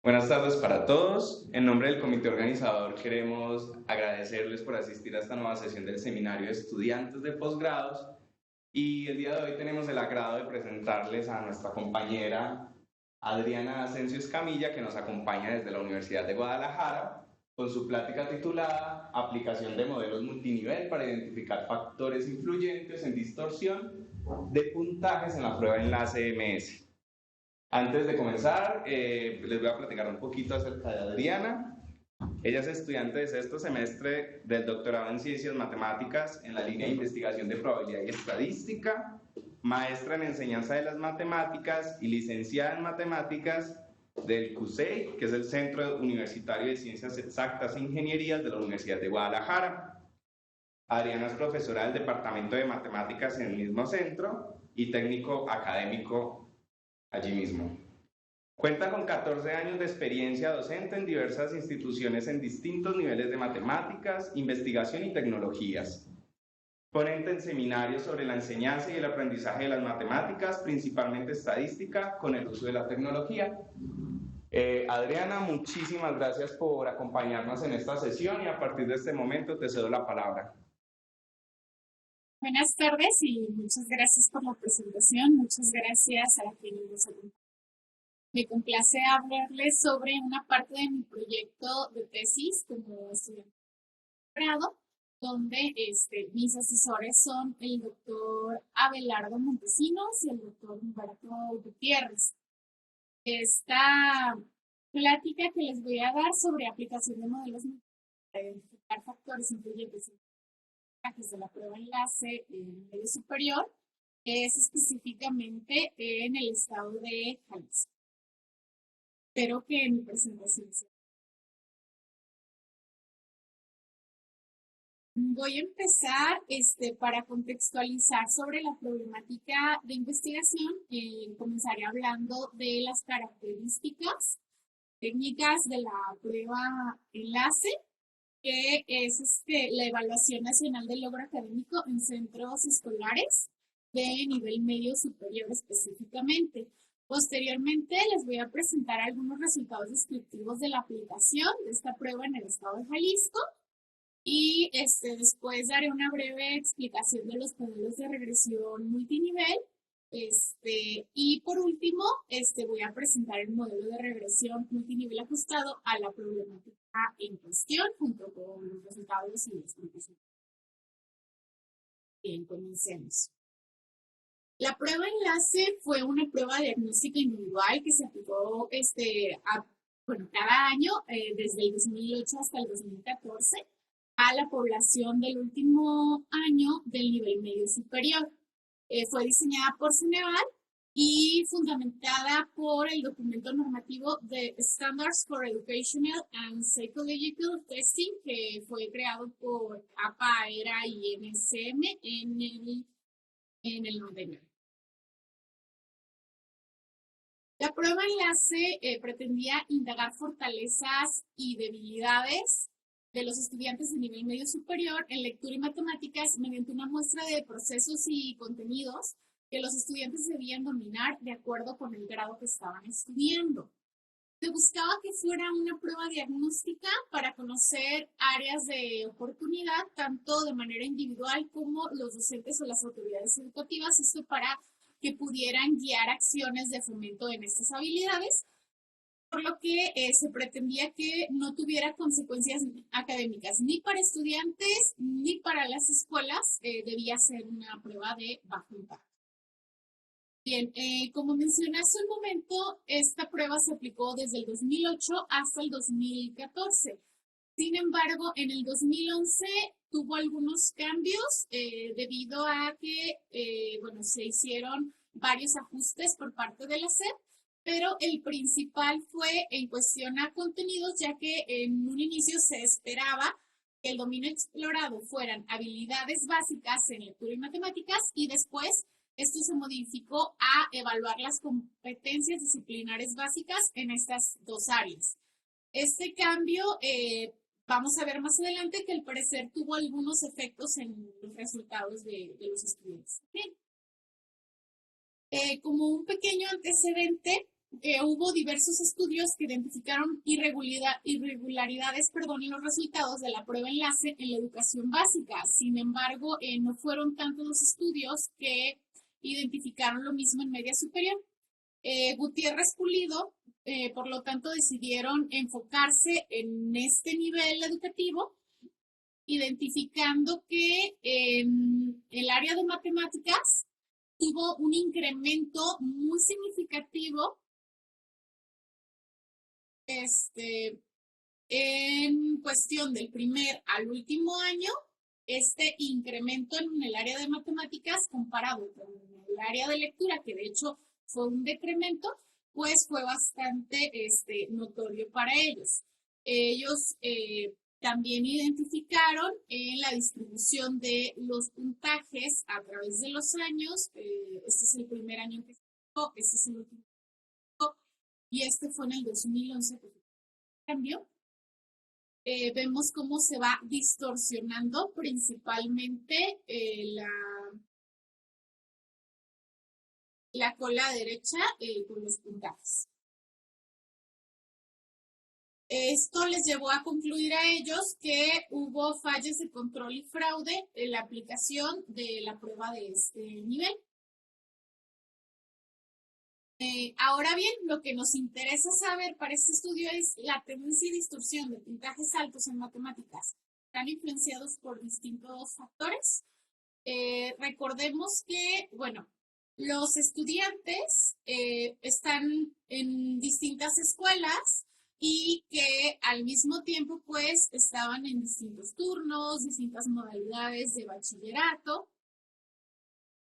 Buenas tardes para todos. En nombre del comité organizador queremos agradecerles por asistir a esta nueva sesión del seminario de estudiantes de posgrados y el día de hoy tenemos el agrado de presentarles a nuestra compañera Adriana Asensio Escamilla, que nos acompaña desde la Universidad de Guadalajara con su plática titulada Aplicación de modelos multinivel para identificar factores influyentes en distorsión de puntajes en la prueba enlace MS. Antes de comenzar, les voy a platicar un poquito acerca de Adriana. Ella es estudiante de sexto semestre del doctorado en Ciencias Matemáticas en la línea de investigación de probabilidad y estadística, maestra en enseñanza de las matemáticas y licenciada en matemáticas del CUSEI, que es el Centro Universitario de Ciencias Exactas e Ingenierías de la Universidad de Guadalajara. Adriana es profesora del Departamento de Matemáticas en el mismo centro y técnico académico allí mismo. Cuenta con 14 años de experiencia docente en diversas instituciones en distintos niveles de matemáticas, investigación y tecnologías. Ponente en seminarios sobre la enseñanza y el aprendizaje de las matemáticas, principalmente estadística, con el uso de la tecnología. Adriana, muchísimas gracias por acompañarnos en esta sesión y a partir de este momento te cedo la palabra. Buenas tardes y muchas gracias por la presentación. Muchas gracias a quienes nos acompañan. Me complace hablarles sobre una parte de mi proyecto de tesis como estudiante de grado, donde mis asesores son el doctor Abelardo Montesinos y el doctor Humberto Gutiérrez. Esta plática que les voy a dar sobre aplicación de modelos para identificar factores influyentes de la prueba enlace en medio superior es específicamente en el estado de Jalisco. Espero que mi presentación sea. Voy a empezar para contextualizar sobre la problemática de investigación. Comenzaré hablando de las características técnicas de la prueba enlace, que es la Evaluación Nacional del Logro Académico en Centros Escolares de nivel medio superior específicamente. Posteriormente les voy a presentar algunos resultados descriptivos de la aplicación de esta prueba en el estado de Jalisco y después daré una breve explicación de los modelos de regresión multinivel. Y por último, voy a presentar el modelo de regresión multinivel ajustado a la problemática en cuestión, junto con los resultados y explicación. Bien, comencemos. La prueba enlace fue una prueba diagnóstica individual que se aplicó cada año, desde el 2008 hasta el 2014, a la población del último año del nivel medio superior. Fue diseñada por Ceneval y fundamentada por el documento normativo de Standards for Educational and Psychological Testing, que fue creado por APA, ERA y NSM en el 99. La prueba enlace pretendía indagar fortalezas y debilidades de los estudiantes de nivel medio superior en lectura y matemáticas mediante una muestra de procesos y contenidos que los estudiantes debían dominar de acuerdo con el grado que estaban estudiando. Se buscaba que fuera una prueba diagnóstica para conocer áreas de oportunidad, tanto de manera individual como los docentes o las autoridades educativas, esto para que pudieran guiar acciones de fomento en estas habilidades, por lo que se pretendía que no tuviera consecuencias académicas ni para estudiantes ni para las escuelas. Debía ser una prueba de bajo impacto. Bien, como mencioné hace un momento, esta prueba se aplicó desde el 2008 hasta el 2014. Sin embargo, en el 2011 tuvo algunos cambios debido a que se hicieron varios ajustes por parte de la SEP, pero el principal fue en cuestión a contenidos, ya que en un inicio se esperaba que el dominio explorado fueran habilidades básicas en lectura y matemáticas y después esto se modificó a evaluar las competencias disciplinares básicas en estas dos áreas. Este cambio, vamos a ver más adelante que al parecer tuvo algunos efectos en los resultados de los estudiantes. Bien. Como un pequeño antecedente, hubo diversos estudios que identificaron irregularidades, en los resultados de la prueba enlace en la educación básica. Sin embargo, no fueron tantos los estudios que identificaron lo mismo en media superior. Gutiérrez Pulido, por lo tanto, decidieron enfocarse en este nivel educativo, identificando que en el área de matemáticas tuvo un incremento muy significativo en cuestión del primer al último año. Este incremento en el área de matemáticas comparado con el área de lectura, que de hecho fue un decremento, pues fue bastante notorio para ellos. Ellos también identificaron en la distribución de los puntajes a través de los años. Este es el primer año en que se hizo, este es el último, y este fue en el 2011 que cambió. Vemos cómo se va distorsionando principalmente la cola derecha con los puntajes. Esto les llevó a concluir a ellos que hubo fallas de control y fraude en la aplicación de la prueba de este nivel. Ahora bien, lo que nos interesa saber para este estudio es la tendencia y distorsión de puntajes altos en matemáticas. ¿Están influenciados por distintos factores? Recordemos que, bueno, los estudiantes están en distintas escuelas y que al mismo tiempo, pues, estaban en distintos turnos, distintas modalidades de bachillerato,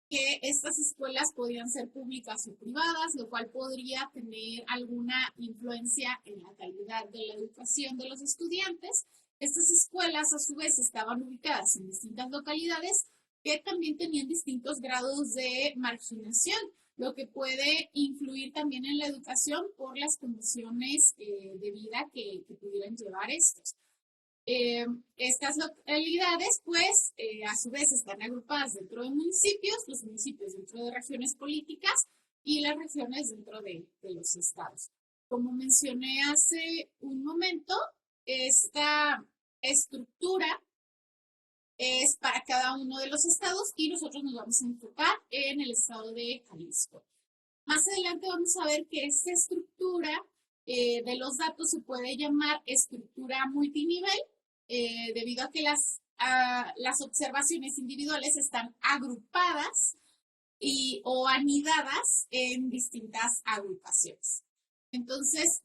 que estas escuelas podían ser públicas o privadas, lo cual podría tener alguna influencia en la calidad de la educación de los estudiantes. Estas escuelas, a su vez, estaban ubicadas en distintas localidades que también tenían distintos grados de marginación, lo que puede influir también en la educación por las condiciones de vida que pudieran llevar estos. Estas localidades, pues, a su vez están agrupadas dentro de municipios, los municipios dentro de regiones políticas y las regiones dentro de los estados. Como mencioné hace un momento, esta estructura es para cada uno de los estados y nosotros nos vamos a enfocar en el estado de Jalisco. Más adelante vamos a ver que esta estructura de los datos se puede llamar estructura multinivel, debido a que las observaciones individuales están agrupadas o anidadas en distintas agrupaciones. Entonces,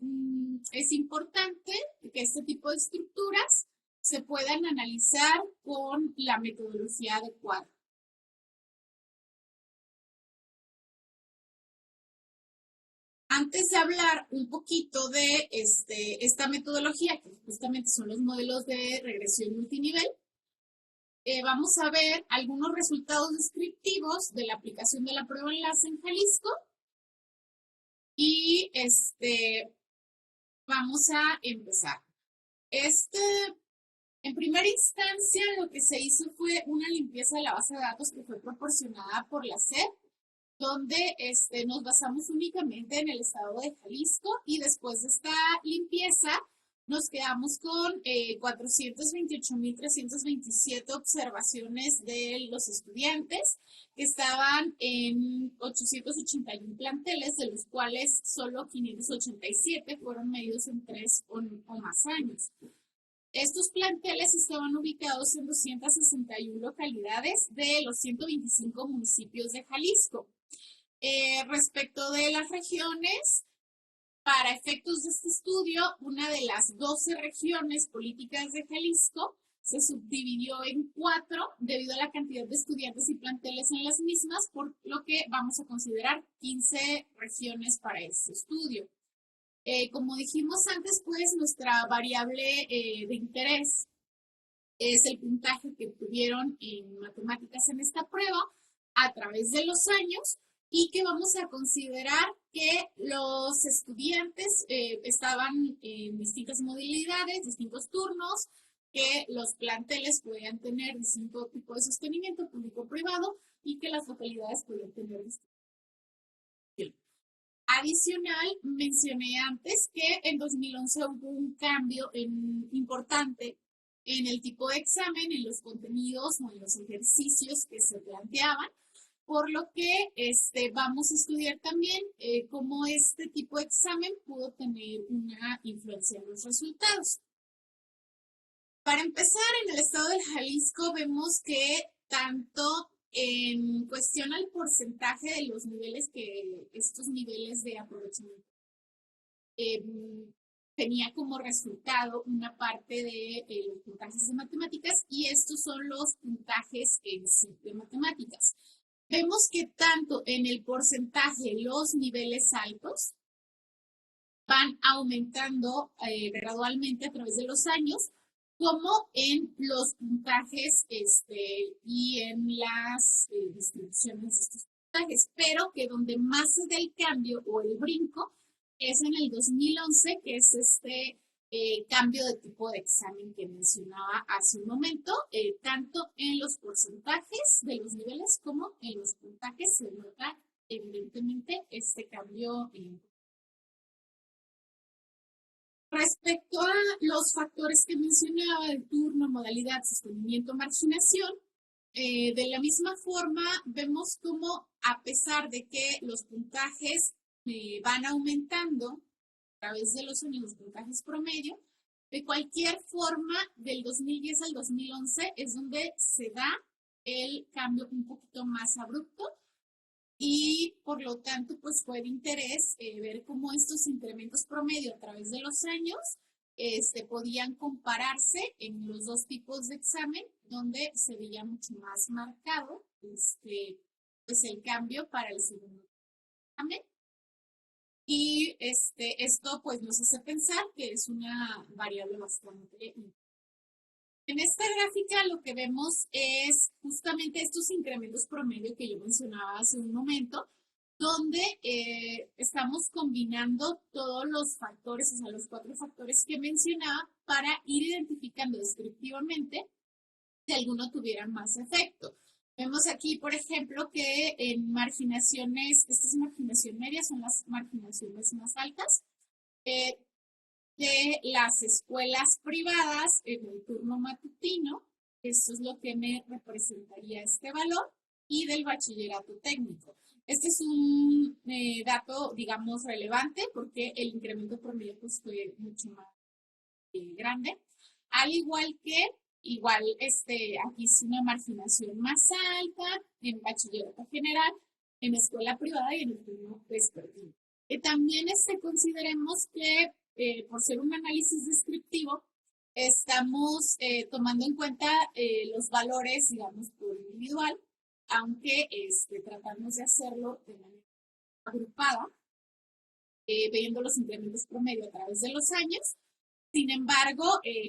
es importante que este tipo de estructuras se puedan analizar con la metodología adecuada. Antes de hablar un poquito de esta metodología, que justamente son los modelos de regresión multinivel, vamos a ver algunos resultados descriptivos de la aplicación de la prueba enlace en Jalisco. Y vamos a empezar. En primera instancia, lo que se hizo fue una limpieza de la base de datos que fue proporcionada por la SEP, donde nos basamos únicamente en el estado de Jalisco, y después de esta limpieza nos quedamos con 428.327 observaciones de los estudiantes que estaban en 881 planteles, de los cuales solo 587 fueron medidos en 3 o más años. Estos planteles estaban ubicados en 261 localidades de los 125 municipios de Jalisco. Respecto de las regiones, para efectos de este estudio, una de las 12 regiones políticas de Jalisco se subdividió en 4 debido a la cantidad de estudiantes y planteles en las mismas, por lo que vamos a considerar 15 regiones para este estudio. Como dijimos antes, pues nuestra variable de interés es el puntaje que obtuvieron en matemáticas en esta prueba a través de los años, y que vamos a considerar que los estudiantes estaban en distintas modalidades, distintos turnos, que los planteles podían tener distinto tipo de sostenimiento público-privado y que las localidades podían tener distintos. Adicional, mencioné antes que en 2011 hubo un cambio importante en el tipo de examen, en los contenidos o en los ejercicios que se planteaban, por lo que vamos a estudiar también cómo este tipo de examen pudo tener una influencia en los resultados. Para empezar, en el estado de Jalisco vemos que tanto en cuestión al porcentaje de los niveles estos niveles de aprovechamiento tenía como resultado una parte de los puntajes de matemáticas y estos son los puntajes en sí de matemáticas. Vemos que tanto en el porcentaje los niveles altos van aumentando gradualmente a través de los años, como en los puntajes y en las distribuciones de estos puntajes, pero que donde más se da el cambio o el brinco es en el 2011, que es cambio de tipo de examen que mencionaba hace un momento, tanto en los porcentajes de los niveles como en los puntajes se nota evidentemente este cambio. Respecto a los factores que mencionaba, el turno, modalidad, sostenimiento, marginación, de la misma forma vemos como a pesar de que los puntajes van aumentando a través de los años, los puntajes promedio, de cualquier forma del 2010 al 2011 es donde se da el cambio un poquito más abrupto y por lo tanto pues fue de interés ver cómo estos incrementos promedio a través de los años podían compararse en los dos tipos de examen donde se veía mucho más marcado pues el cambio para el segundo examen. Y esto pues nos hace pensar que es una variable bastante importante. En esta gráfica lo que vemos es justamente estos incrementos promedio que yo mencionaba hace un momento, donde estamos combinando todos los factores, o sea, los 4 factores que mencionaba para ir identificando descriptivamente si alguno tuviera más efecto. Vemos aquí, por ejemplo, que en marginaciones, esta es marginación media, son las marginaciones más altas. De las escuelas privadas en el turno matutino, eso es lo que me representaría este valor, y del bachillerato técnico. Este es un dato, digamos, relevante porque el incremento promedio pues, fue mucho más grande, al igual que, aquí es una marginación más alta en bachillerato general, en escuela privada y en el turno vespertino. También consideremos que por ser un análisis descriptivo, estamos tomando en cuenta los valores, digamos, por individual, aunque tratamos de hacerlo de manera agrupada, viendo los incrementos promedio a través de los años. Sin embargo,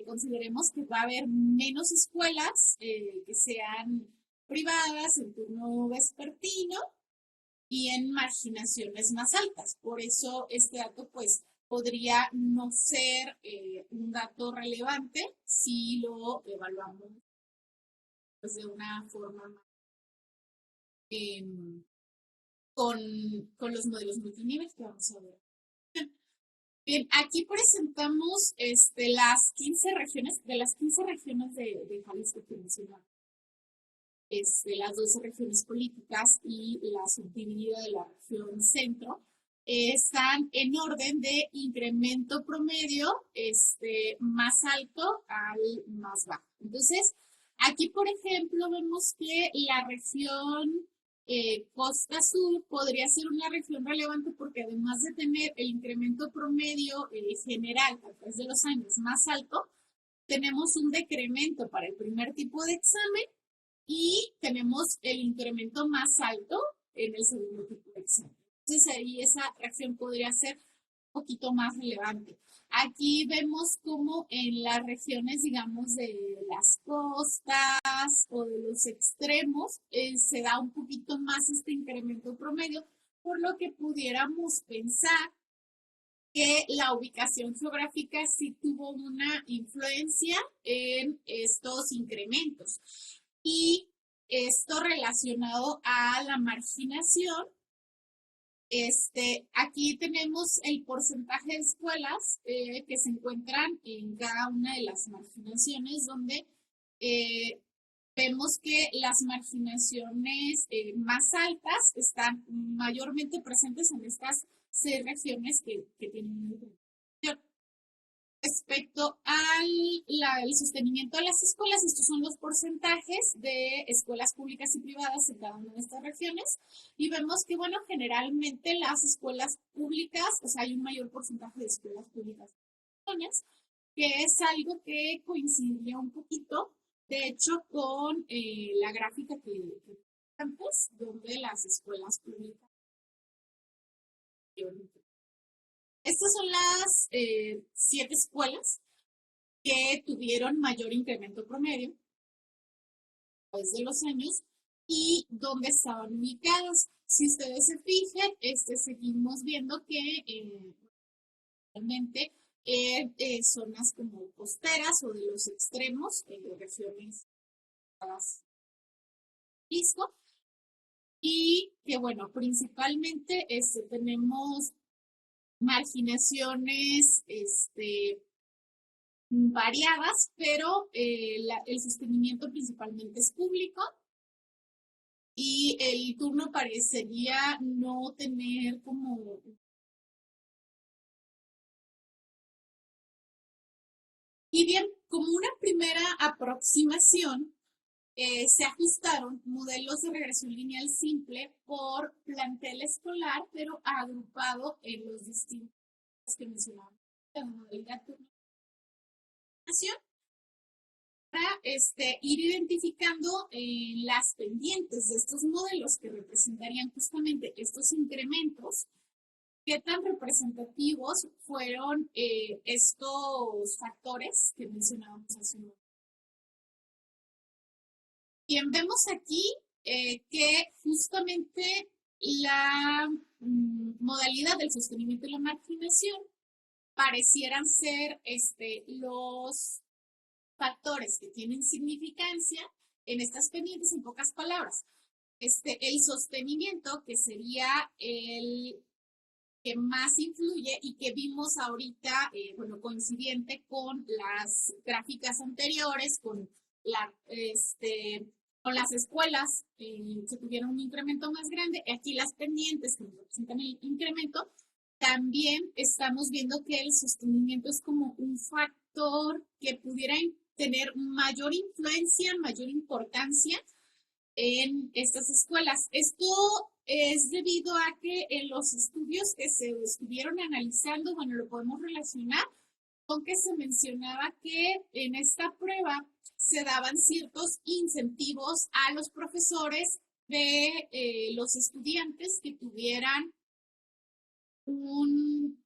consideremos que va a haber menos escuelas que sean privadas en turno vespertino y en marginaciones más altas. Por eso este dato, pues, podría no ser un dato relevante si lo evaluamos pues, de una forma más, con los modelos multinivel que vamos a ver. Bien, aquí presentamos las 15 regiones, de las 15 regiones de Jalisco que mencionamos. Las 12 regiones políticas y la subdividida de la región centro están en orden de incremento promedio más alto al más bajo. Entonces, aquí, por ejemplo, vemos que la región Costa Sur podría ser una región relevante porque además de tener el incremento promedio general a través de los años más alto, tenemos un decremento para el primer tipo de examen y tenemos el incremento más alto en el segundo tipo de examen. Entonces ahí esa región podría ser un poquito más relevante. Aquí vemos como en las regiones, digamos, de las costas o de los extremos, se da un poquito más este incremento promedio, por lo que pudiéramos pensar que la ubicación geográfica sí tuvo una influencia en estos incrementos. Y esto relacionado a la marginación Aquí tenemos el porcentaje de escuelas que se encuentran en cada una de las marginaciones, donde vemos que las marginaciones más altas están mayormente presentes en estas 6 regiones que tienen una información. Respecto al sostenimiento de las escuelas, estos son los porcentajes de escuelas públicas y privadas en cada una de estas regiones. Y vemos que, bueno, generalmente las escuelas públicas, o sea, hay un mayor porcentaje de escuelas públicas, que es algo que coincidiría un poquito, de hecho, con la gráfica que antes, donde las escuelas públicas. Estas son las 7 escuelas que tuvieron mayor incremento promedio a través de los años y donde estaban ubicadas. Si ustedes se fijan, seguimos viendo que realmente zonas como costeras o de los extremos, regiones Jalisco, y que bueno, principalmente tenemos marginaciones variadas, pero el sostenimiento principalmente es público y el turno parecería no tener como... Y bien, como una primera aproximación, se ajustaron modelos de regresión lineal simple por plantel escolar, pero agrupado en los distintos que mencionamos en la modalidad turno para ir identificando las pendientes de estos modelos que representarían justamente estos incrementos, qué tan representativos fueron estos factores que mencionábamos hace un momento. Bien, vemos aquí que justamente la modalidad del sostenimiento y la marginación parecieran ser los factores que tienen significancia en estas pendientes, en pocas palabras. El sostenimiento, que sería el que más influye y que vimos ahorita, bueno, coincidente con las gráficas anteriores, con las escuelas que tuvieron un incremento más grande, aquí las pendientes que representan el incremento, también estamos viendo que el sostenimiento es como un factor que pudiera tener mayor influencia, mayor importancia en estas escuelas. Esto es debido a que en los estudios que se estuvieron analizando, bueno, lo podemos relacionar con que se mencionaba que en esta prueba se daban ciertos incentivos a los profesores de los estudiantes que tuvieran un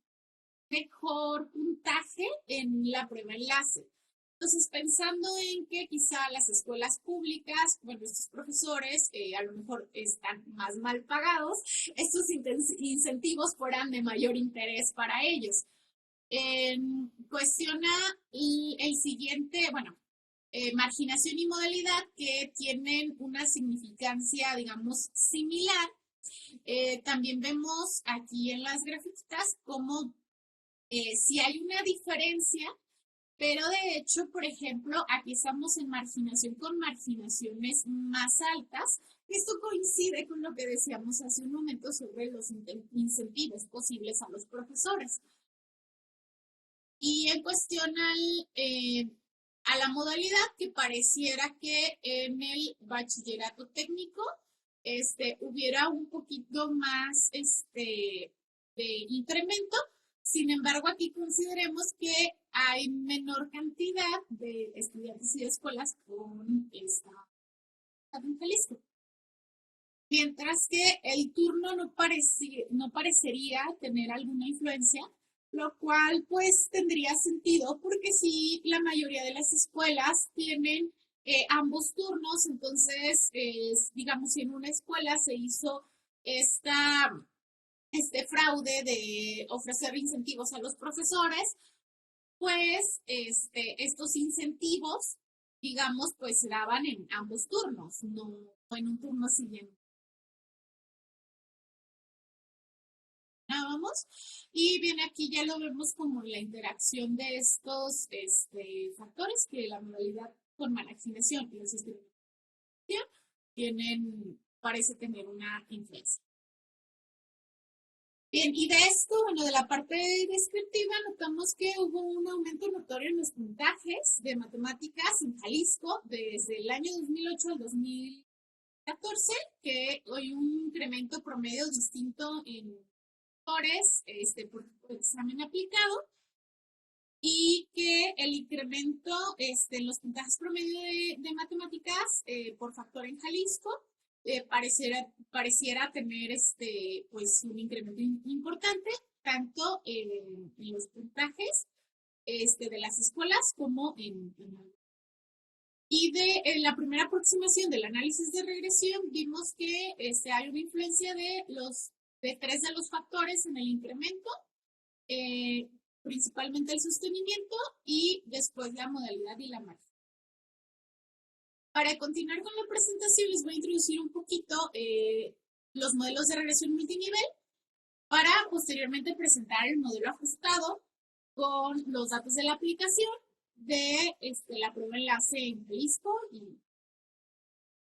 mejor puntaje en la prueba enlace. Entonces, pensando en que quizá las escuelas públicas, bueno, estos profesores a lo mejor están más mal pagados, estos incentivos fueran de mayor interés para ellos. Cuestiona el siguiente, bueno, marginación y modalidad que tienen una significancia, digamos, similar. También vemos aquí en las grafiquitas como si hay una diferencia, pero de hecho, por ejemplo, aquí estamos en marginación con marginaciones más altas. Esto coincide con lo que decíamos hace un momento sobre los incentivos posibles a los profesores. Y en cuestión a la modalidad, que pareciera que en el bachillerato técnico hubiera un poquito más de incremento. Sin embargo, aquí consideremos que hay menor cantidad de estudiantes y de escuelas con esta en Jalisco. Mientras que el turno no parecería tener alguna influencia, lo cual pues tendría sentido porque si la mayoría de las escuelas tienen ambos turnos, entonces digamos si en una escuela se hizo este fraude de ofrecer incentivos a los profesores, pues estos incentivos, digamos, pues se daban en ambos turnos, no en un turno siguiente. mencionábamos. Y bien, aquí ya lo vemos como la interacción de estos factores que la modalidad con marginación y el sistema parece tener una influencia. Bien, y de esto, bueno, de la parte descriptiva, notamos que hubo un aumento notorio en los puntajes de matemáticas en Jalisco desde el año 2008 al 2014, que hay un incremento promedio distinto en factores por examen aplicado, y que el incremento en los puntajes promedio de matemáticas por factor en Jalisco pareciera tener pues un incremento importante, tanto en los puntajes de las escuelas como en y en la primera aproximación del análisis de regresión vimos que hay una influencia de tres de los factores en el incremento, principalmente el sostenimiento y después la modalidad y la margen. Para continuar con la presentación les voy a introducir un poquito los modelos de regresión multinivel para posteriormente presentar el modelo ajustado con los datos de la aplicación de la prueba enlace en Jalisco y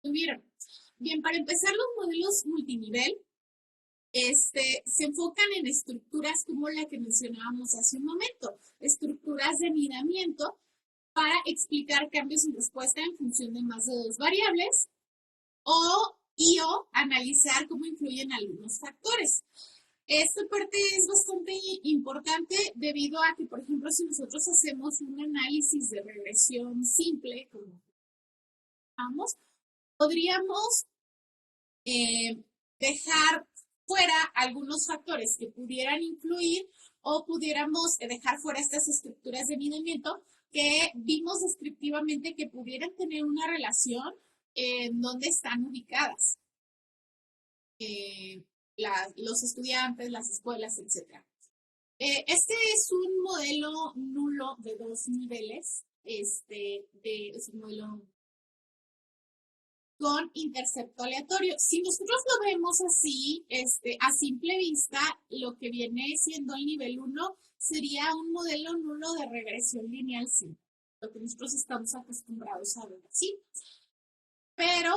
tuvieron. Bien, para empezar, los modelos multinivel se enfocan en estructuras como la que mencionábamos hace un momento, estructuras de anidamiento para explicar cambios en respuesta en función de más de dos variables o analizar cómo influyen algunos factores. Esta parte es bastante importante debido a que, por ejemplo, si nosotros hacemos un análisis de regresión simple, como vamos, podríamos dejar fuera algunos factores que pudieran influir o pudiéramos dejar fuera estas estructuras de anidamiento que vimos descriptivamente que pudieran tener una relación en donde están ubicadas los estudiantes, las escuelas, etc. Este es un modelo nulo de dos niveles, es un modelo con intercepto aleatorio. Si nosotros lo vemos así, a simple vista, lo que viene siendo el nivel 1 sería un modelo nulo de regresión lineal simple, lo que nosotros estamos acostumbrados a ver así. Pero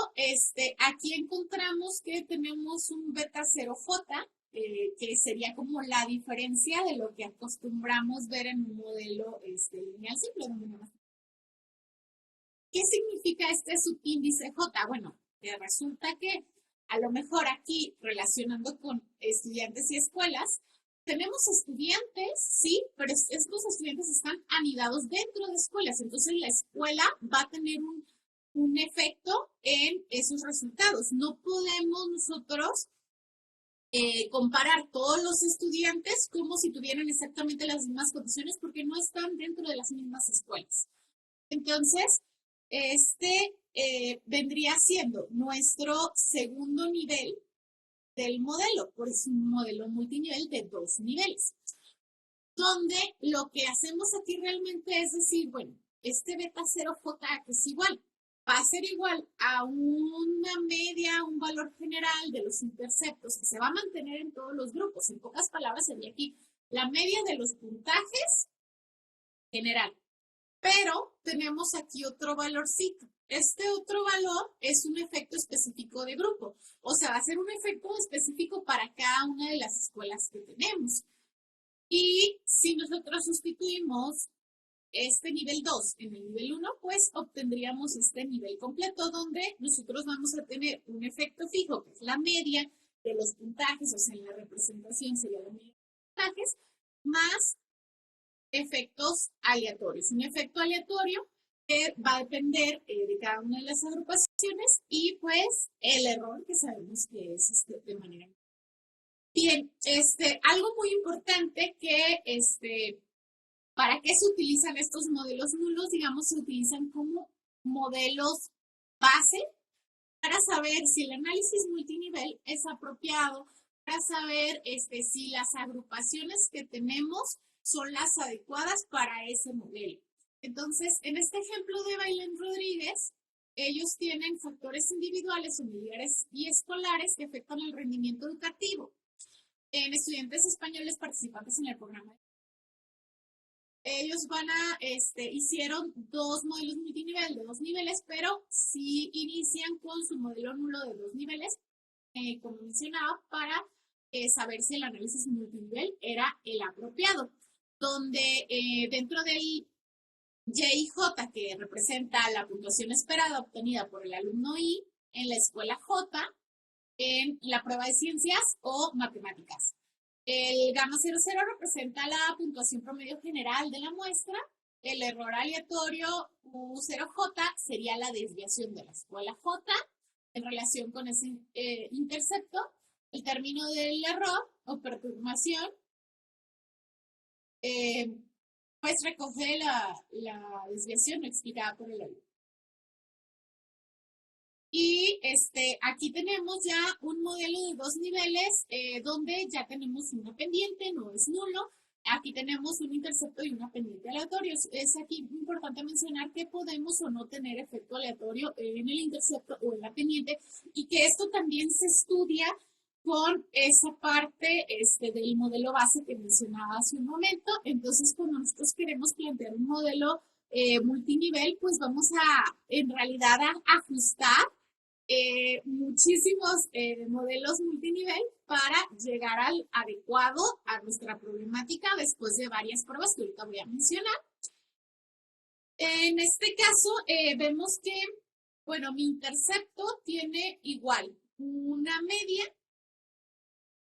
aquí encontramos que tenemos un beta 0J, que sería como la diferencia de lo que acostumbramos ver en un modelo lineal simple. ¿Qué significa este subíndice J? Bueno, resulta que a lo mejor aquí, relacionando con estudiantes y escuelas, tenemos estudiantes, sí, pero estos estudiantes están anidados dentro de escuelas, entonces la escuela va a tener un efecto en esos resultados. No podemos nosotros comparar todos los estudiantes como si tuvieran exactamente las mismas condiciones porque no están dentro de las mismas escuelas. Entonces, vendría siendo nuestro segundo nivel del modelo, por eso es un modelo multinivel de dos niveles, donde lo que hacemos aquí realmente es decir, bueno, este beta 0J que es igual, va a ser igual a una media, un valor general de los interceptos que se va a mantener en todos los grupos. En pocas palabras sería aquí la media de los puntajes general. Pero tenemos aquí otro valorcito. Este otro valor es un efecto específico de grupo. O sea, va a ser un efecto específico para cada una de las escuelas que tenemos. Y si nosotros sustituimos este nivel 2 en el nivel 1, pues obtendríamos este nivel completo donde nosotros vamos a tener un efecto fijo, que es la media de los puntajes, o sea, en la representación sería la media de los puntajes, más efectos aleatorios. Un efecto aleatorio que va a depender de cada una de las agrupaciones y pues el error que sabemos que es de manera. Bien, algo muy importante que ¿para qué se utilizan estos modelos nulos? Digamos, se utilizan como modelos base para saber si el análisis multinivel es apropiado, para saber si las agrupaciones que tenemos son las adecuadas para ese modelo. Entonces, en este ejemplo de Bailén Rodríguez, ellos tienen factores individuales, familiares y escolares que afectan el rendimiento educativo. en estudiantes españoles participantes en el programa. Ellos hicieron dos modelos multinivel de 2 niveles, pero sí inician con su modelo nulo de 2 niveles, como mencionaba, para saber si el análisis multinivel era el apropiado, donde dentro del J, que representa la puntuación esperada obtenida por el alumno I en la escuela J, en la prueba de ciencias o matemáticas. El gamma 00 representa la puntuación promedio general de la muestra. El error aleatorio U0J sería la desviación de la escuela J en relación con ese intercepto. El término del error o perturbación pues recoge la desviación no explicada por el alumno. Y aquí tenemos ya un modelo de 2 niveles donde ya tenemos una pendiente, no es nulo. Aquí tenemos un intercepto y una pendiente aleatorio. Es aquí importante mencionar que podemos o no tener efecto aleatorio en el intercepto o en la pendiente y que esto también se estudia con esa parte del modelo base que mencionaba hace un momento. Entonces, cuando nosotros queremos plantear un modelo multinivel, pues vamos en realidad, a ajustar muchísimos modelos multinivel para llegar al adecuado a nuestra problemática después de varias pruebas que ahorita voy a mencionar. En este caso, vemos que, bueno, mi intercepto tiene igual una media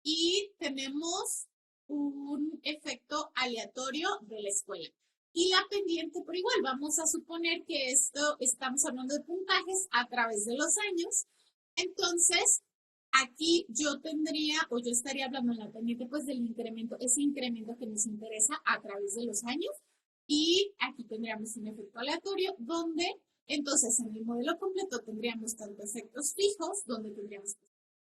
y tenemos un efecto aleatorio de la escuela. Y la pendiente por igual, vamos a suponer que estamos hablando de puntajes a través de los años. Entonces, aquí yo estaría hablando en la pendiente pues del incremento, ese incremento que nos interesa a través de los años. Y aquí tendríamos un efecto aleatorio donde, entonces en el modelo completo tendríamos tanto efectos fijos, donde tendríamos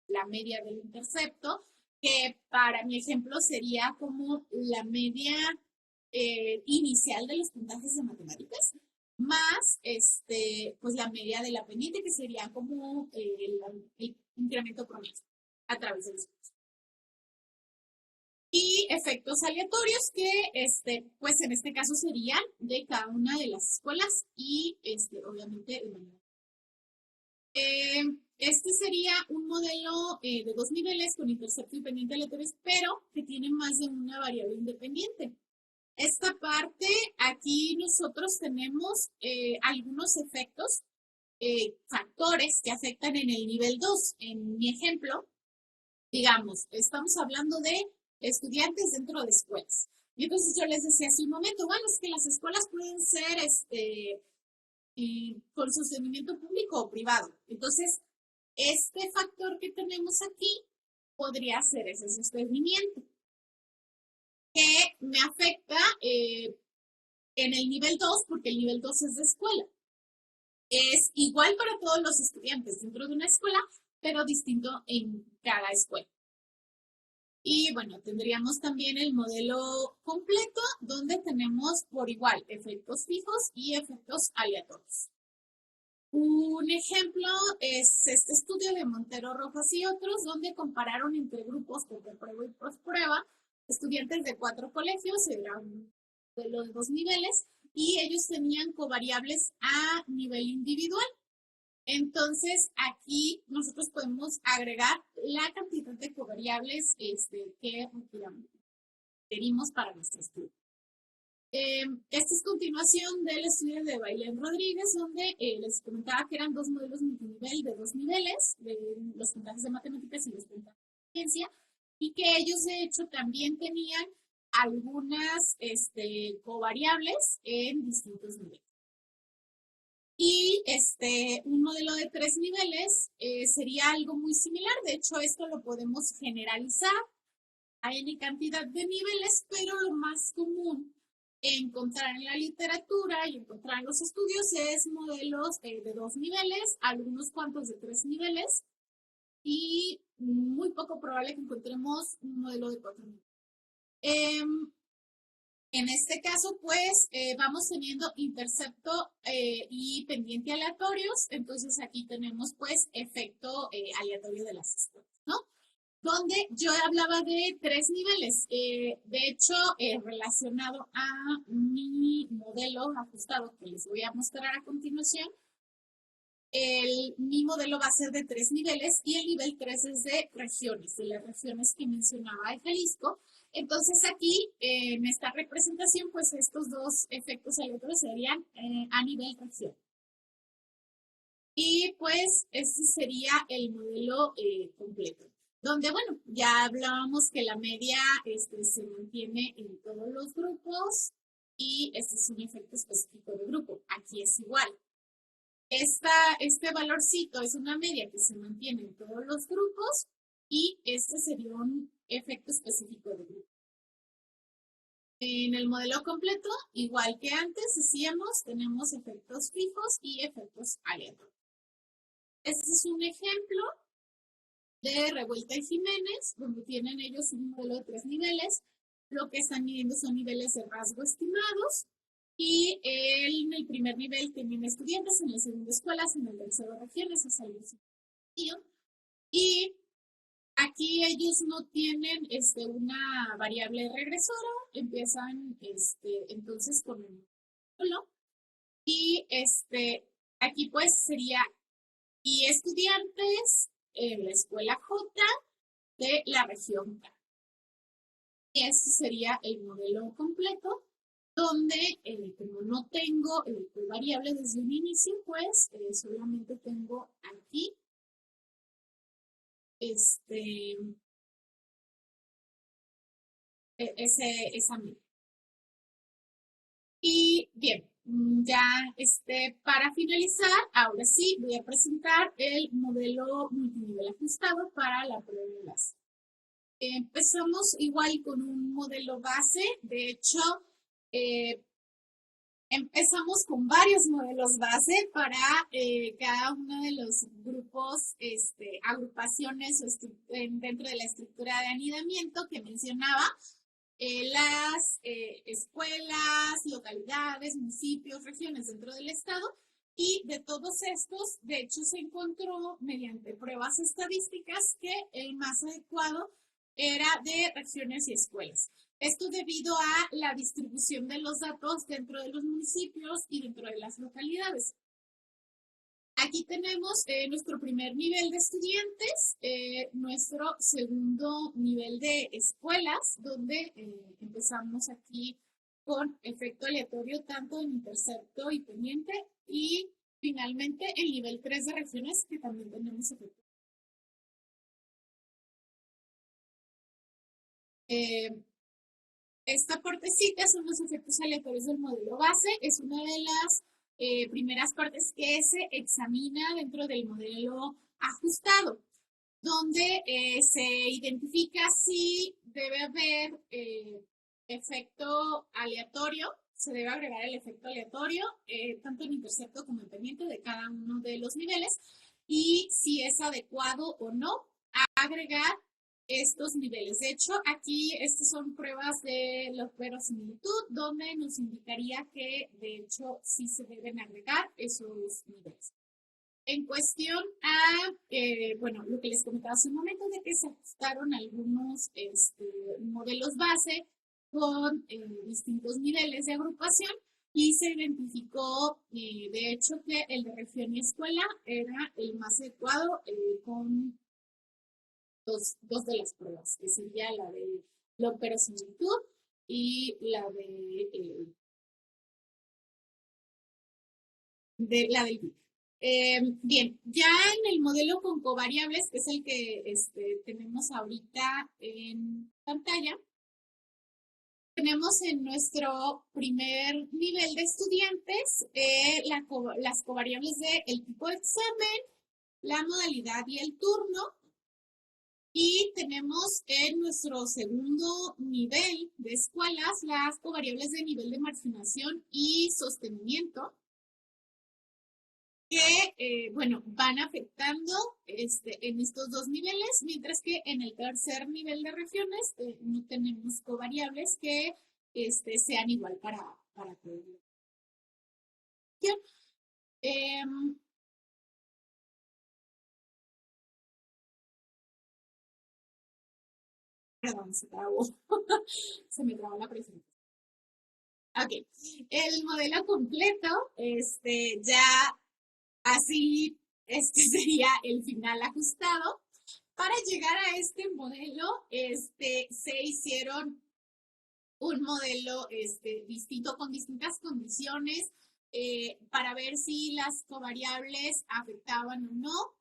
la media del intercepto, que para mi ejemplo sería como la media inicial de los puntajes de matemáticas, más pues la media de la pendiente, que sería como el incremento promedio a través de los puntos. Y efectos aleatorios que, pues en este caso serían de cada una de las escuelas y obviamente de manera. Este sería un modelo de 2 niveles con intercepto y pendiente aleatorios, pero que tiene más de una variable independiente. Esta parte, aquí nosotros tenemos algunos efectos, factores que afectan en el nivel 2. En mi ejemplo, digamos, estamos hablando de estudiantes dentro de escuelas. Y entonces yo les decía hace un momento, bueno, es que las escuelas pueden ser con sostenimiento público o privado. Entonces, este factor que tenemos aquí podría ser ese sostenimiento, que me afecta en el nivel 2, porque el nivel 2 es de escuela. Es igual para todos los estudiantes dentro de una escuela, pero distinto en cada escuela. Y bueno, tendríamos también el modelo completo, donde tenemos por igual efectos fijos y efectos aleatorios. Un ejemplo es este estudio de Montero Rojas y otros, donde compararon entre grupos de prueba y posprueba estudiantes de 4 colegios, era un modelo de 2 niveles, y ellos tenían covariables a nivel individual. Entonces, aquí nosotros podemos agregar la cantidad de covariables que requerimos para nuestro estudio. Esta es continuación del estudio de Bailén Rodríguez, donde les comentaba que eran 2 modelos multinivel de 2 niveles, de los puntajes de matemáticas y los puntajes de ciencia, y que ellos de hecho también tenían algunas covariables en distintos niveles. Y un modelo de 3 niveles sería algo muy similar. De hecho, esto lo podemos generalizar a n cantidad de niveles, pero lo más común encontrar en la literatura y encontrar en los estudios es modelos de 2 niveles, algunos cuantos de 3 niveles, y muy poco probable que encontremos un modelo de 4 niveles. En este caso, pues, vamos teniendo intercepto y pendiente aleatorios. Entonces, aquí tenemos, pues, efecto aleatorio de las escuelas, ¿no? donde yo hablaba de 3 niveles. De hecho, relacionado a mi modelo ajustado que les voy a mostrar a continuación, mi modelo va a ser de 3 niveles y el nivel 3 es de regiones, de las regiones que mencionaba de Jalisco. Entonces aquí, en esta representación, pues estos dos efectos aleatorios serían a nivel región. Y pues este sería el modelo completo, donde, bueno, ya hablábamos que la media se mantiene en todos los grupos y este es un efecto específico de grupo. Aquí es igual. Este valorcito es una media que se mantiene en todos los grupos y este sería un efecto específico de grupo. En el modelo completo, igual que antes decíamos, tenemos efectos fijos y efectos aleatorios. Este es un ejemplo de Revuelta y Jiménez, donde tienen ellos un modelo de 3 niveles. Lo que están midiendo son niveles de rasgo estimados. Y en el primer nivel tienen estudiantes, en el segundo escuelas, en el tercero regiones, hasta el último. Y aquí ellos no tienen una variable regresora, empiezan entonces con el módulo. Y aquí pues sería y estudiantes en la escuela J de la región K. Y ese sería el modelo completo, donde como no tengo variable desde un inicio, pues solamente tengo aquí esa media. Y bien, ya para finalizar, ahora sí voy a presentar el modelo multinivel ajustado para la prueba de enlace. Empezamos igual con un modelo base, de hecho, empezamos con varios modelos base para cada uno de los grupos, agrupaciones dentro de la estructura de anidamiento que mencionaba, las escuelas, localidades, municipios, regiones dentro del estado. Y de todos estos, de hecho, se encontró mediante pruebas estadísticas que el más adecuado era de regiones y escuelas. Esto debido a la distribución de los datos dentro de los municipios y dentro de las localidades. Aquí tenemos nuestro primer nivel de estudiantes, nuestro segundo nivel de escuelas, donde empezamos aquí con efecto aleatorio tanto en intercepto y pendiente, y finalmente el nivel 3 de regiones, que también tenemos efecto. Esta partecita son los efectos aleatorios del modelo base, es una de las primeras partes que se examina dentro del modelo ajustado, donde se identifica si debe haber efecto aleatorio, se debe agregar el efecto aleatorio, tanto en intercepto como en pendiente de cada uno de los niveles, y si es adecuado o no agregar estos niveles. De hecho, aquí estas son pruebas de la verosimilitud, donde nos indicaría que, de hecho, sí se deben agregar esos niveles. En cuestión a, bueno, lo que les comentaba hace un momento, de que se ajustaron algunos modelos base con distintos niveles de agrupación y se identificó, de hecho, que el de región y escuela era el más adecuado con dos de las pruebas, que sería la de la verosimilitud y la la del BIC. Bien, ya en el modelo con covariables, que es el que tenemos ahorita en pantalla, tenemos en nuestro primer nivel de estudiantes las covariables del tipo de examen, la modalidad y el turno. Y tenemos en nuestro segundo nivel de escuelas las covariables de nivel de marginación y sostenimiento, que, bueno, van afectando en estos dos niveles, mientras que en el tercer nivel de regiones no tenemos covariables que sean igual para todo. Perdón, se trabó. Se me trabó la presentación. Ok, el modelo completo, ya así, sería el final ajustado. Para llegar a este modelo, se hicieron un modelo distinto con distintas condiciones para ver si las covariables afectaban o no.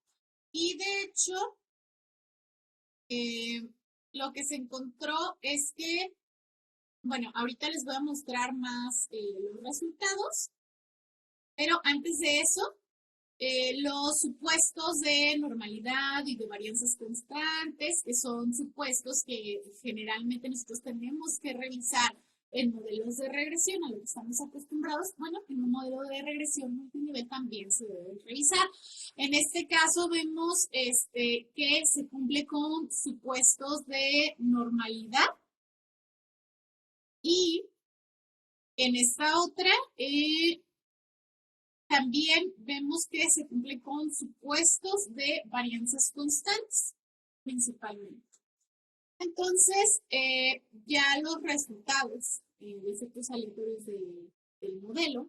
Y de hecho, lo que se encontró es que, bueno, ahorita les voy a mostrar más los resultados, pero antes de eso, los supuestos de normalidad y de varianzas constantes, que son supuestos que generalmente nosotros tenemos que revisar en modelos de regresión a lo que estamos acostumbrados. Bueno, en un modelo de regresión multinivel también se debe revisar. En este caso vemos que se cumple con supuestos de normalidad y en esta otra también vemos que se cumple con supuestos de varianzas constantes, principalmente. Entonces, ya los resultados de efectos aleatorios del modelo.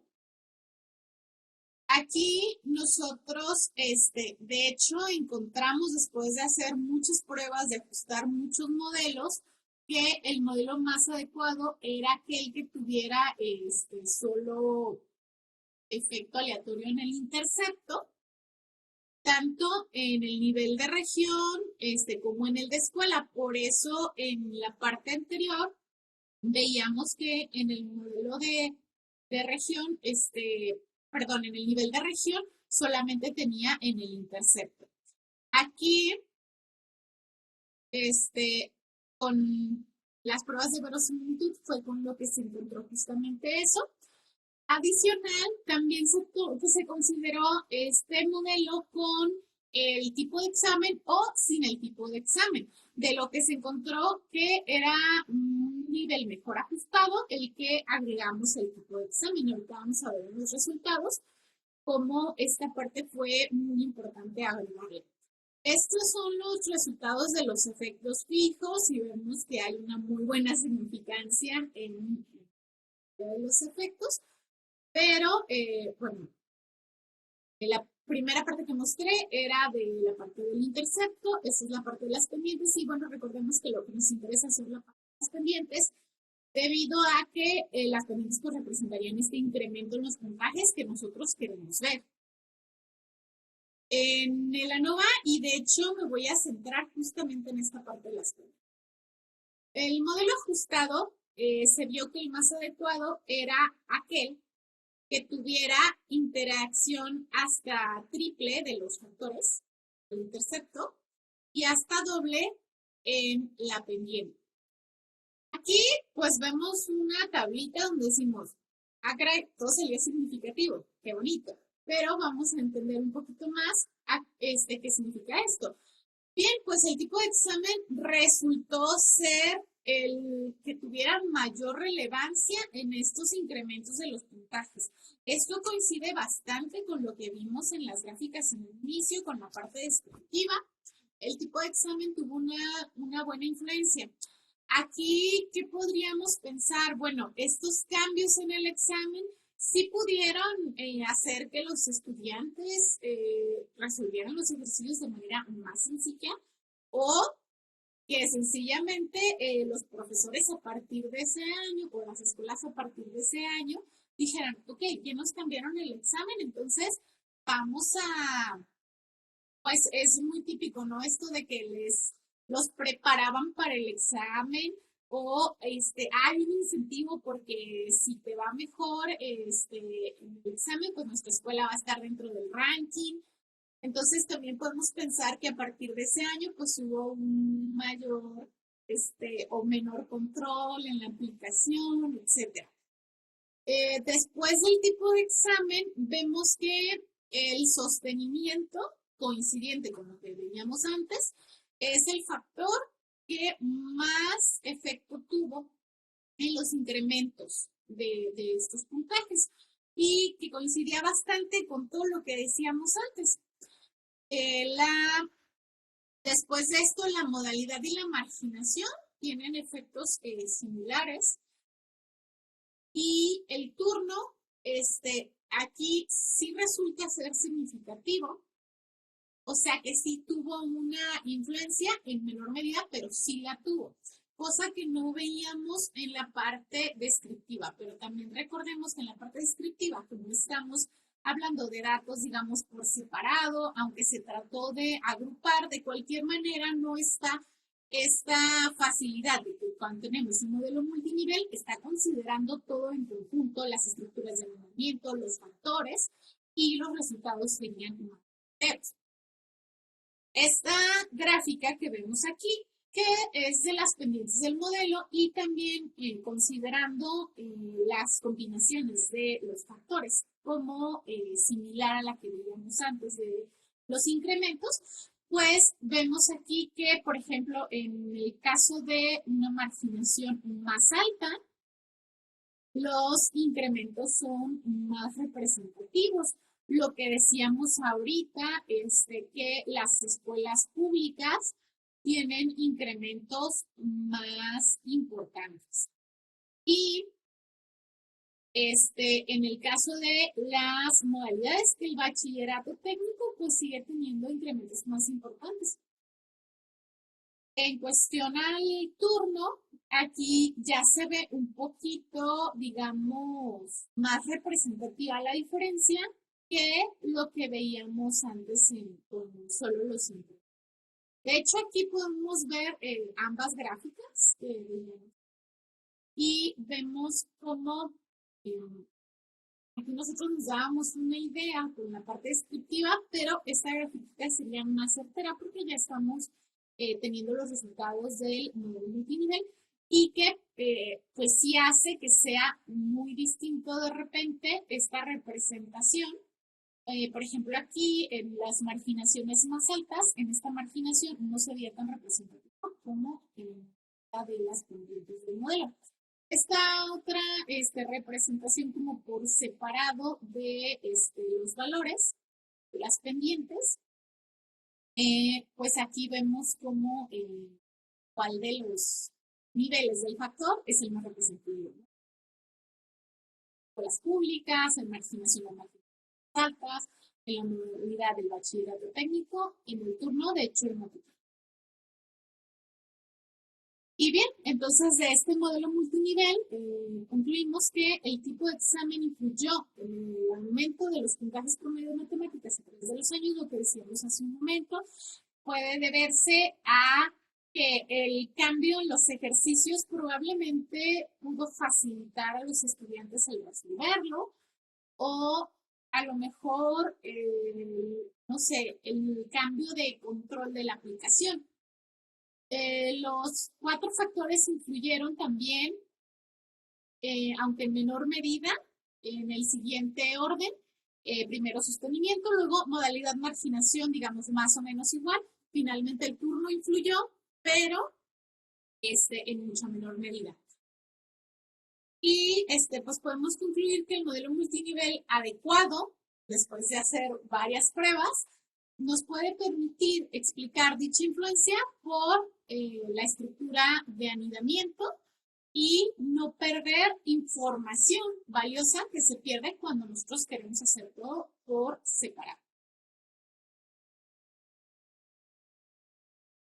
Aquí nosotros, de hecho, encontramos después de hacer muchas pruebas, de ajustar muchos modelos, que el modelo más adecuado era aquel que tuviera solo efecto aleatorio en el intercepto, tanto en el nivel de región como en el de escuela. Por eso en la parte anterior veíamos que en el modelo de región, perdón, en el nivel de región solamente tenía en el intercepto. Aquí, con las pruebas de verosimilitud fue con lo que se encontró justamente eso. Adicional, también se consideró este modelo con el tipo de examen o sin el tipo de examen, de lo que se encontró que era un nivel mejor ajustado el que agregamos el tipo de examen. Ahorita vamos a ver los resultados, como esta parte fue muy importante agregarle. Estos son los resultados de los efectos fijos y vemos que hay una muy buena significancia en los efectos. Pero, bueno, la primera parte que mostré era de la parte del intercepto, esa es la parte de las pendientes, y bueno, recordemos que lo que nos interesa son la parte de las pendientes, debido a que las pendientes pues, representarían este incremento en los puntajes que nosotros queremos ver. En el ANOVA, y de hecho me voy a centrar justamente en esta parte de las pendientes. El modelo ajustado se vio que el más adecuado era aquel que tuviera interacción hasta triple de los factores del intercepto y hasta doble en la pendiente. Aquí pues vemos una tablita donde decimos, caray, todo sería significativo, qué bonito, pero vamos a entender un poquito más qué significa esto. Bien, pues el tipo de examen resultó ser el que tuviera mayor relevancia en estos incrementos de los puntajes. Esto coincide bastante con lo que vimos en las gráficas en el inicio, con la parte descriptiva. El tipo de examen tuvo una buena influencia. Aquí, ¿qué podríamos pensar? Bueno, estos cambios en el examen sí pudieron hacer que los estudiantes resolvieran los ejercicios de manera más sencilla o que sencillamente los profesores a partir de ese año o las escuelas a partir de ese año dijeran, ok, ya nos cambiaron el examen, entonces vamos a, pues es muy típico, ¿no? Esto de que los preparaban para el examen o hay un incentivo porque si te va mejor en el examen, pues nuestra escuela va a estar dentro del ranking. Entonces también podemos pensar que a partir de ese año pues hubo un mayor o menor control en la aplicación, etc. Después del tipo de examen vemos que el sostenimiento coincidente con lo que veíamos antes es el factor que más efecto tuvo en los incrementos de estos puntajes y que coincidía bastante con todo lo que decíamos antes. Después de esto, la modalidad y la marginación tienen efectos similares. Y el turno, aquí sí resulta ser significativo. O sea que sí tuvo una influencia en menor medida, pero sí la tuvo. Cosa que no veíamos en la parte descriptiva. Pero también recordemos que en la parte descriptiva, como estamos hablando de datos, digamos, por separado, aunque se trató de agrupar, de cualquier manera no está esta facilidad de que cuando tenemos un modelo multinivel está considerando todo en conjunto, las estructuras de movimiento, los factores, y los resultados serían más enteros. Esta gráfica que vemos aquí, que es de las pendientes del modelo y también considerando las combinaciones de los factores como similar a la que veíamos antes de los incrementos, pues vemos aquí que, por ejemplo, en el caso de una marginación más alta, los incrementos son más representativos. Lo que decíamos ahorita es que las escuelas públicas tienen incrementos más importantes. Y en el caso de las modalidades, el bachillerato técnico pues sigue teniendo incrementos más importantes. En cuestión al turno, aquí ya se ve un poquito, digamos, más representativa la diferencia que lo que veíamos antes con solo los incrementos. De hecho, aquí podemos ver ambas gráficas y vemos cómo aquí nosotros nos dábamos una idea con la parte descriptiva, pero esta gráfica sería más certera porque ya estamos teniendo los resultados del modelo multinivel y que pues sí hace que sea muy distinto de repente esta representación. Por ejemplo, aquí en las marginaciones más altas, en esta marginación no se veía tan representativo como en la de las pendientes del modelo. Esta otra representación como por separado de los valores, de las pendientes, pues aquí vemos como cuál de los niveles del factor es el más representativo, ¿no? Escuelas públicas, en marginación de marginaciones altas, en la modalidad del bachillerato técnico, en el turno de hecho el matutino. Y bien, entonces de este modelo multinivel concluimos que el tipo de examen influyó en el aumento de los puntajes promedio de matemáticas a través de los años, lo que decíamos hace un momento, puede deberse a que el cambio en los ejercicios probablemente pudo facilitar a los estudiantes el resolverlo, o a lo mejor, no sé, el cambio de control de la aplicación. Los 4 factores influyeron también, aunque en menor medida, en el siguiente orden. Primero sostenimiento, luego modalidad marginación, digamos más o menos igual. Finalmente el turno influyó, pero en mucha menor medida. Y pues podemos concluir que el modelo multinivel adecuado, después de hacer varias pruebas, nos puede permitir explicar dicha influencia por la estructura de anidamiento y no perder información valiosa que se pierde cuando nosotros queremos hacer todo por separado.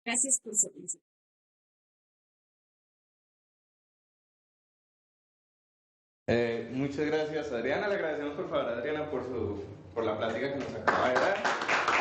Gracias por su atención. Muchas gracias, Adriana. Le agradecemos por favor a Adriana por la plática que nos acaba de dar.